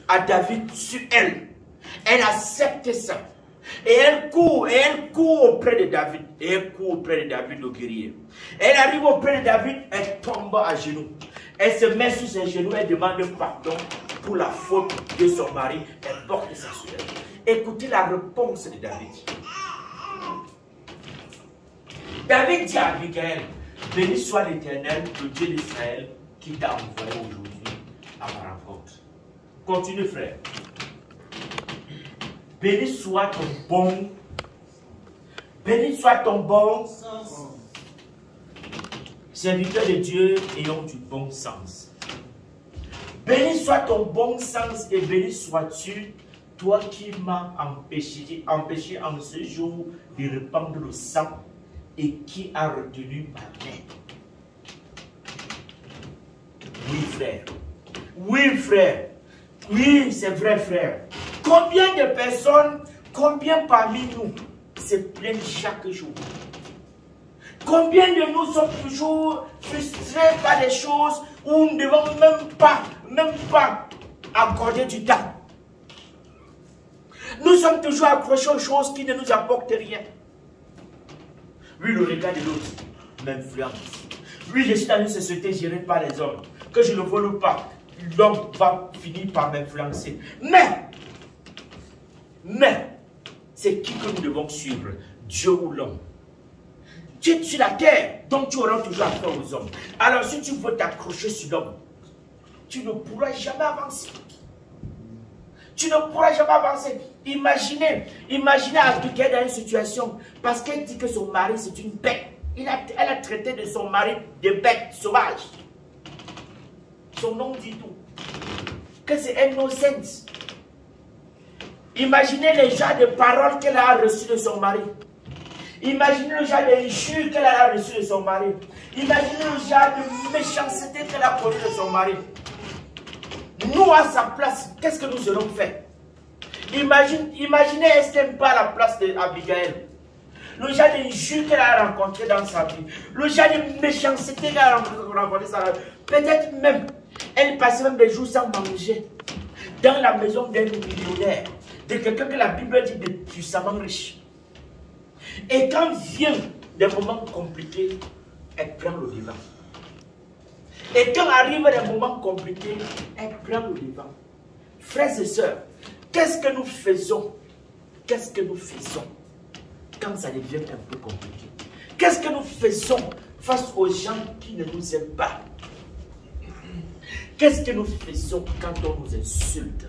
à David sur elle. Elle accepte ça. Et elle court auprès de David. Et elle court auprès de David, le guerrier. Elle arrive auprès de David, elle tombe à genoux. Elle se met sur ses genoux, elle demande pardon pour la faute de son mari. Elle porte ça sur elle. Écoutez la réponse de David. David dit à Abigail, béni soit l'Éternel, le Dieu d'Israël, qui t'a envoyé aujourd'hui à ma rencontre. Continue, frère. Béni soit ton bon serviteur de Dieu ayant du bon sens. Béni soit ton bon sens et béni sois-tu, toi qui m'as empêché en ce jour de répandre le sang et qui a retenu ma main. Oui, frère. Oui, frère. Oui, c'est vrai, frère. Combien de personnes, combien parmi nous se plaignent chaque jour? Combien de nous sommes toujours frustrés par des choses où nous ne devons même pas accorder du temps? Nous sommes toujours accrochés aux choses qui ne nous apportent rien. Oui, le regard de l'autre m'influence. Oui, je suis dans une société gérée par les hommes. Que je ne le vole pas, l'homme va finir par m'influencer. Mais, c'est qui que nous devons suivre? Dieu ou l'homme? Tu es sur la terre, donc tu auras toujours affaire aux hommes. Alors si tu veux t'accrocher sur l'homme, tu ne pourras jamais avancer. Tu ne pourras jamais avancer. Imaginez Abigail dans une situation, parce qu'elle dit que son mari c'est une bête. Elle a traité de son mari de bête sauvage. Son nom dit tout. Que c'est innocent. Imaginez les genres de paroles qu'elle a reçues de son mari. Imaginez le genre d'injures qu'elle a reçues de son mari. Imaginez le genre de méchanceté qu'elle a connue de son mari. Nous, à sa place, qu'est-ce que nous allons faire? Imaginez Esther pas à la place d'Abigail. Le genre d'injures qu'elle a rencontré dans sa vie. Le genre de méchanceté qu'elle a rencontré dans sa vie. Peut-être même, elle passait même des jours sans manger. Dans la maison d'un millionnaire. De quelqu'un que la Bible dit de puissamment riche. Et quand viennent des moments compliqués, elle prend le devant. Et quand arrivent des moments compliqués, elle prend le devant. Frères et sœurs, qu'est-ce que nous faisons? Qu'est-ce que nous faisons quand ça devient un peu compliqué? Qu'est-ce que nous faisons face aux gens qui ne nous aiment pas? Qu'est-ce que nous faisons quand on nous insulte?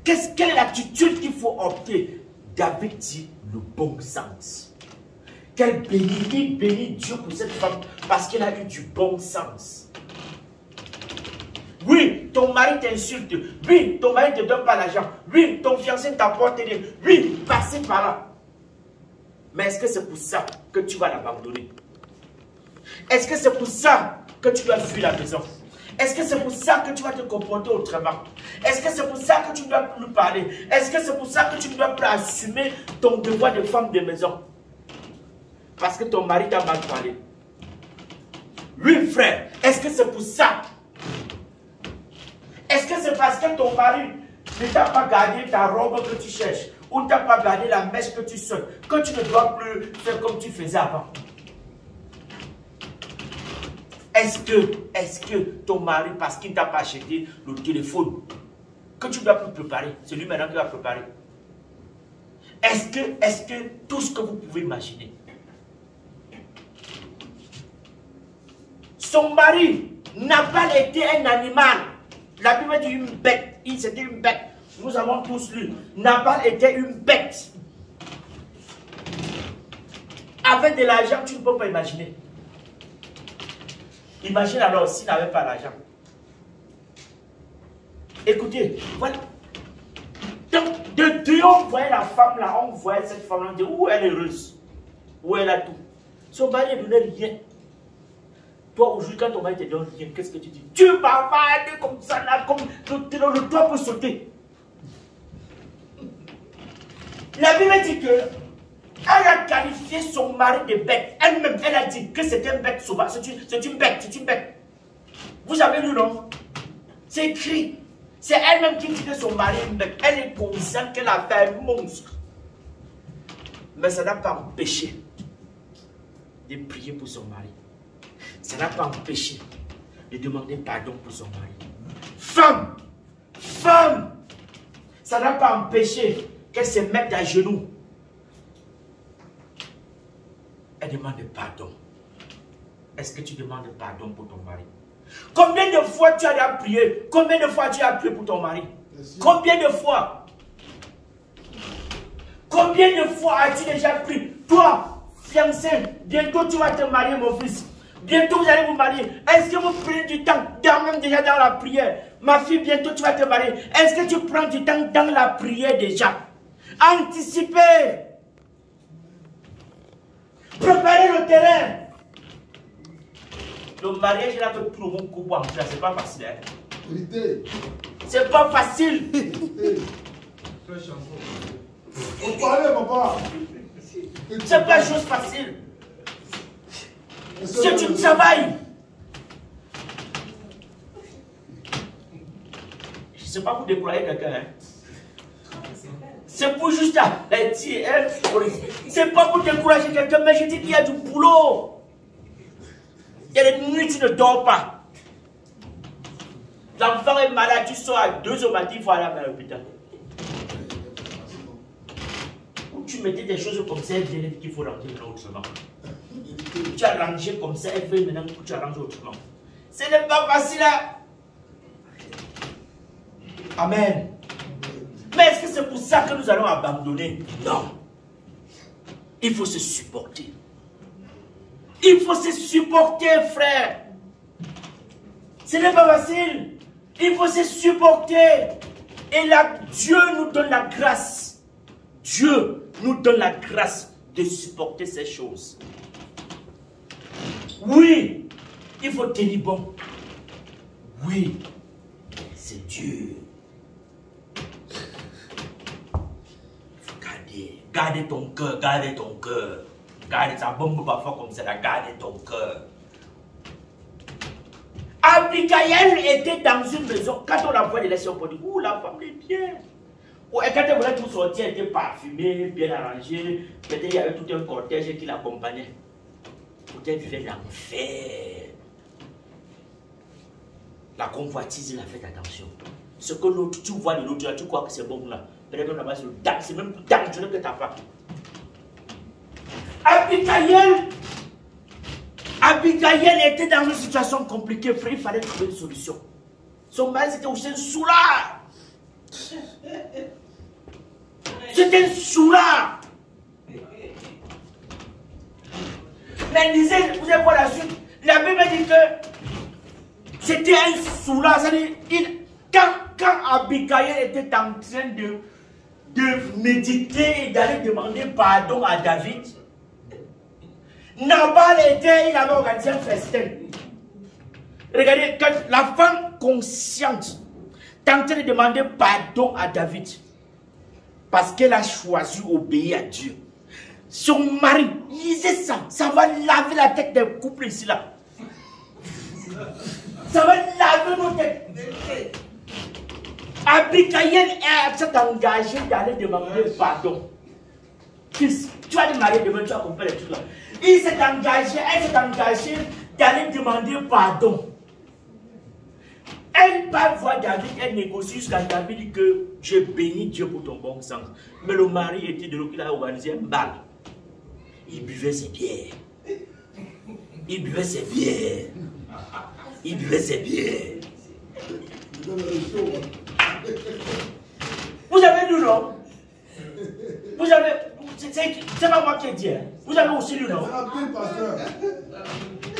Quelle est l'attitude qu'il faut opter? David dit le bon sens. Quel béni Dieu pour cette femme parce qu'elle a eu du bon sens. Oui, ton mari t'insulte. Oui, ton mari ne te donne pas l'argent. Oui, ton fiancé ne t'apporte rien. Oui, passez par là. Mais est-ce que c'est pour ça que tu vas l'abandonner? Est-ce que c'est pour ça que tu dois fuir la maison? Est-ce que c'est pour ça que tu vas te comporter autrement? Est-ce que c'est pour ça que tu ne dois plus parler? Est-ce que c'est pour ça que tu ne dois plus assumer ton devoir de femme de maison? Parce que ton mari t'a mal parlé. Oui, frère, est-ce que c'est pour ça? Est-ce que c'est parce que ton mari ne t'a pas gardé ta robe que tu cherches ou ne t'a pas gardé la mèche que tu sautes que tu ne dois plus faire comme tu faisais avant? Est-ce que ton mari, parce qu'il ne t'a pas acheté le téléphone que tu dois plus préparer, c'est lui maintenant qui va préparer? Est-ce que tout ce que vous pouvez imaginer? Son mari n'a pas été un animal. La Bible dit une bête. C'était une bête. Nous avons tous lu. Nabal était une bête. Avec de l'argent, tu ne peux pas imaginer. Imagine alors s'il n'avait pas l'argent. Écoutez, voilà. Donc, de Dieu, on voyait la femme là, on voyait cette femme là, on dit où elle est heureuse, où elle a tout. Son mari ne donnait rien. Toi, aujourd'hui, quand ton mari te donne rien, qu'est-ce que tu dis? Tu bavardes comme ça là, comme le toit peut sauter. La Bible dit que elle a qualifié son mari de bête. Elle-même, elle a dit que c'était une bête sauvage. C'est une bête, c'est une bête. Vous avez lu, non? C'est écrit. C'est elle-même qui dit que son mari est mec. Elle est consciente qu'elle a fait un monstre. Mais ça n'a pas empêché de prier pour son mari. Ça n'a pas empêché de demander pardon pour son mari. Femme, femme, ça n'a pas empêché qu'elle se mette à genoux. Elle demande pardon. Est-ce que tu demandes pardon pour ton mari? Combien de fois tu as prié? Combien de fois tu as prié pour ton mari? Combien de fois? Combien de fois as-tu déjà prié? Toi, fiancé, bientôt tu vas te marier, mon fils. Bientôt vous allez vous marier. Est-ce que vous prenez du temps, même déjà dans la prière? Ma fille, bientôt tu vas te marier. Est-ce que tu prends du temps dans la prière déjà? Anticipez. Préparez le terrain. Le mariage là que tout le monde coupe en place, c'est pas facile. Hein? C'est pas facile. On parlait, papa. C'est pas chose facile. C'est du travail. Je ne sais pas pour décourager quelqu'un. Hein? C'est pour juste arrêter. C'est pas pour décourager quelqu'un, mais je dis qu'il y a du boulot. Il y a des nuits, tu ne dors pas. L'enfant est malade, tu sors à 2 h matin, il faut aller à l'hôpital. Ou tu mettais des choses comme ça, elle vient qu'il faut ranger autrement. Tu as rangé comme ça, elle veut maintenant que tu arranges autrement. Ce n'est pas facile. Amen. Mais est-ce que c'est pour ça que nous allons abandonner? Non. Il faut se supporter. Il faut se supporter, frère. Ce n'est pas facile. Il faut se supporter. Et là, Dieu nous donne la grâce. Dieu nous donne la grâce de supporter ces choses. Oui, il faut tenir bon. Oui, c'est Dieu. Il faut garder ton cœur, garder ton cœur. Garde ta bombe parfois comme ça, garde ton cœur. Abigail était dans une maison. Quand on la voit de l'extérieur, on dit, ouh, la femme est bien. Ou quand elle voulait tout sortir, elle était parfumée, bien arrangée. Peut-être il y avait tout un cortège qui l'accompagnait. Peut-être elle vivait l'enfer. La convoitise, il a fait attention. Ce que l'autre, tu vois de l'autre, tu crois que c'est bon là. Peut-être là-bas, c'est le dingue, c'est même dangereux que tu n'as pas. Abigail était dans une situation compliquée, frère, il fallait trouver une solution. Son mari c'était aussi un soulard. C'était un soulard. Mais il disait, vous allez voir la suite, la Bible dit que c'était un soulard. Quand Abigail était en train de méditer et d'aller demander pardon à David, Nabal il avait organisé un festin. Regardez, quand la femme consciente tentait de demander pardon à David parce qu'elle a choisi d'obéir à Dieu. Son mari, lisez ça, ça va laver la tête des couples ici là. Ça va laver nos têtes. Abigail s'est engagée d'aller demander pardon. Fils, tu vas te marier demain, tu vas comprendre les trucs là. Il s'est engagé, elle s'est engagée d'aller demander pardon. Elle va voir David, elle négocie jusqu'à David dit que je bénis Dieu pour ton bon sens. Mais le mari était de l'autre, il a organisé un bal. Il buvait ses bières. Il buvait ses bières. Il buvait ses bières. Vous avez lu, non? Vous avez... C'est pas moi qui ai dit. Hein. Vous avez aussi lu, non?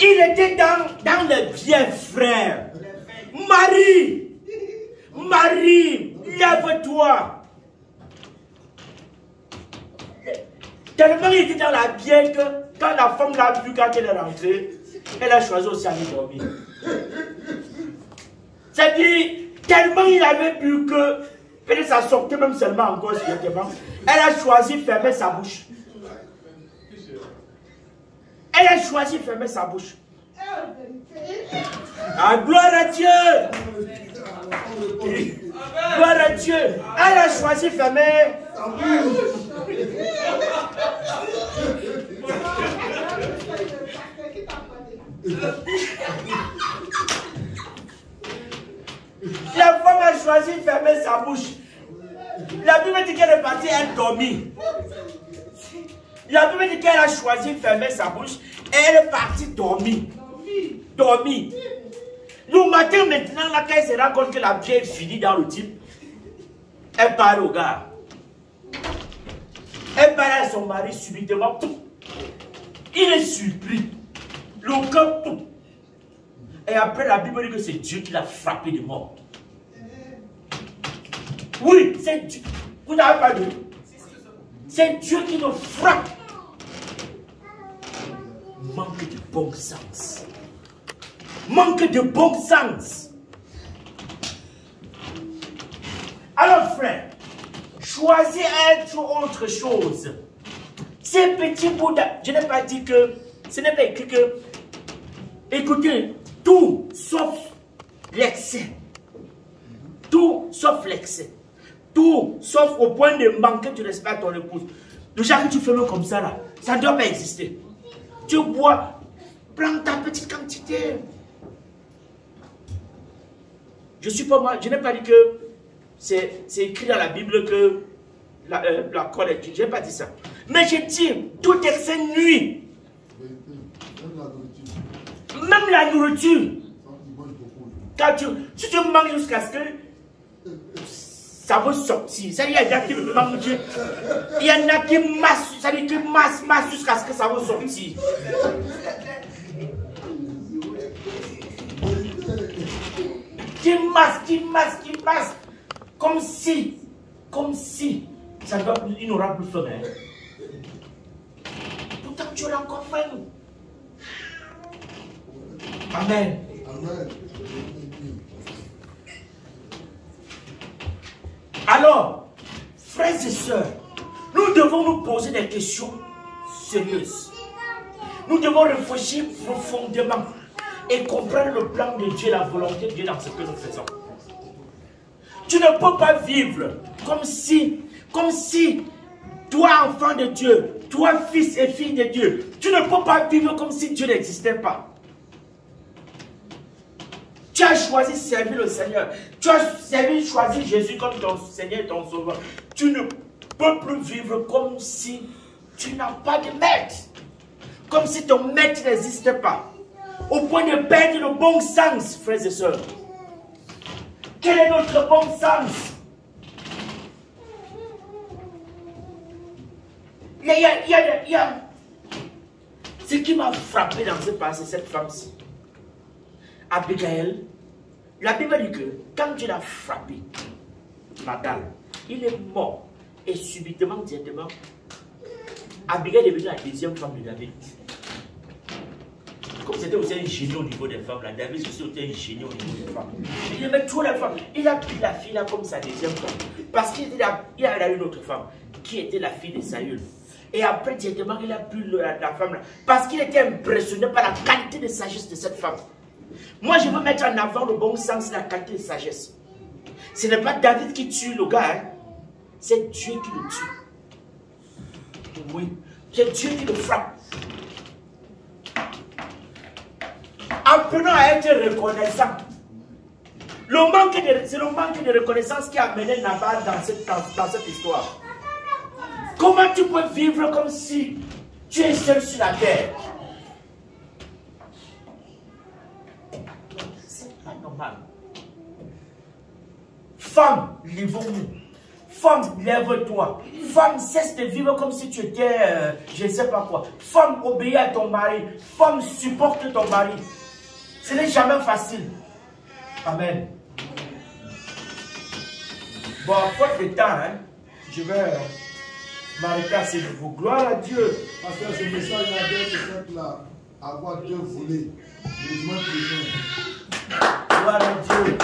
Il était dans le bien, frère. Marie, Marie, lève-toi. Tellement il était dans la bière que quand la femme l'a vu, quand elle est rentrée, elle a choisi aussi à lui dormir. C'est-à-dire, tellement il avait bu que peut-être ça sortait même seulement en cause directement. Elle a choisi de fermer sa bouche. Elle a choisi de fermer sa bouche. Ah, gloire à Dieu! Dieu. Elle a choisi fermer. La femme a choisi de fermer sa bouche. La Bible dit qu'elle est partie, elle dormit. La Bible dit qu'elle a choisi de fermer sa bouche et elle est partie dormir. Dormir. Le matin maintenant, là, quand elle se rend compte que la vie est finie dans le type, elle parle au gars. Elle parle à son mari subitement. Pouf. Il est surpris. Le cœur. Pouf. Et après, la Bible dit que c'est Dieu qui l'a frappé de mort. Oui, c'est Dieu. Vous n'avez pas vu? C'est Dieu qui nous frappe. Manque de bon sens. Manque de bon sens. Alors, frère, choisis être autre chose. Ces petits bouts de... Je n'ai pas dit que... Ce n'est pas écrit que... Écoutez, tout sauf l'excès. Tout sauf l'excès. Tout sauf au point de manquer de respect à ton épouse. Déjà que tu fais le comme ça là, ça ne doit pas exister. Tu bois, prends ta petite quantité. Je suis pas moi, je n'ai pas dit que c'est écrit dans la Bible que la colère, je n'ai pas dit ça. Mais je dis, tout excès nuit. Même la nourriture. Quand si tu manges jusqu'à ce que ça va sortir. Ça, il y en a qui mangent. Il y en a qui massent. Ça dit que masse jusqu'à ce que ça va sortir. Qui masse. Comme si. Ça doit, il n'aura plus faim. Hein. Pourtant, tu as encore faim. Amen. Amen. Alors, frères et sœurs, nous devons nous poser des questions sérieuses. Nous devons réfléchir profondément et comprendre le plan de Dieu, la volonté de Dieu dans ce que nous faisons. Tu ne peux pas vivre comme si, toi, enfant de Dieu, toi, fils et fille de Dieu, tu ne peux pas vivre comme si Dieu n'existait pas. Tu as choisi de servir le Seigneur. Tu as choisi Jésus comme ton Seigneur et ton Sauveur. Tu ne peux plus vivre comme si tu n'as pas de maître. Comme si ton maître n'existait pas. Au point de perdre le bon sens, frères et sœurs. Quel est notre bon sens? Il y a ce qui m'a frappé dans ce passé, cette femme-ci. Abigail, la Bible dit que quand Dieu l'a frappé, Nabal, il est mort et subitement, directement, Abigail est devenue la deuxième femme de David. Comme c'était aussi un génie au niveau des femmes, là, David aussi était un génie au niveau des femmes. Il aimait trop les femmes. Il a pris la fille là comme sa deuxième femme. Parce qu'il a une autre femme qui était la fille de Saül. Et après, directement, il a pris la femme là. Parce qu'il était impressionné par la qualité de sagesse de cette femme. Moi, je veux mettre en avant le bon sens, la qualité de sagesse. Ce n'est pas David qui tue le gars, hein? C'est Dieu qui le tue. Oui, c'est Dieu qui le frappe. Apprenons à être reconnaissant. C'est le manque de reconnaissance qui a amené Nabal dans cette histoire. Comment tu peux vivre comme si tu es seul sur la terre? Femme, lève-nous. Femme, lève-toi. Femme, cesse de vivre comme si tu étais, je ne sais pas quoi. Femme, obéis à ton mari. Femme, supporte ton mari. Ce n'est jamais facile. Amen. Bon, à faute de temps, hein, je vais m'arrêter à ce niveau. Gloire à Dieu. Parce que ce message là, peut-être avoir Dieu voulu. Le dimanche prochain. Gloire à Dieu.